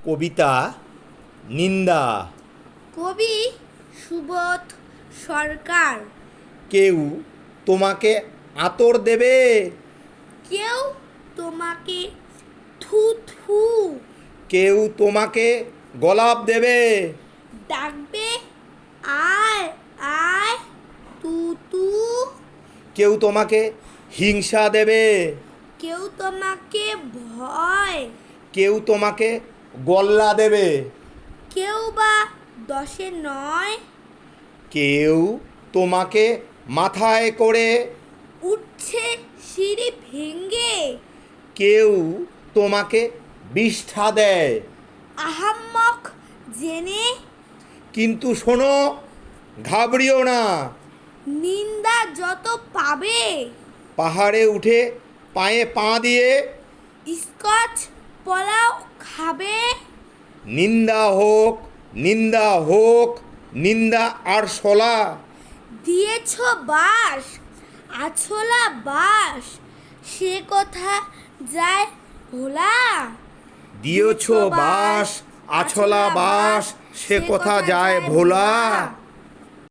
কবিতা নিন্দা। কবি সুবোধ সরকার। কেউ তোমাকে আতর দেবে, কেউ তোমাকে থু থু কেউ তোমাকে গোলাপ দেবে, ডাকবে আয় আয় তু তু। কেউ তোমাকে হিংসা দেবে, কেউ তোমাকে ভয়, কেউ তোমাকে গল্লা দেবে, কেউ বা দশে নয়। কেউ তোমাকে মাথায় করে, উঠছে সিঁড়ি ভেঙ্গে, কেউ তোমাকে বিষ্ঠা দেয়। আহাম্মক জেনে কিন্তু শোনো, ঘাবড়িও না, নিন্দা যত পাবে, পাহাড়ে উঠে পায়ে পা দিয়ে স্কচ পোলাও খাবে। নিন্দা হোক, নিন্দা হোক, নিন্দা আর শলা। দিয়েছ বাস আছলা বাস, সে কথা যায় ভোলা। দিয়েছ বাস আছলা বাস, সে কথা যায় ভোলা।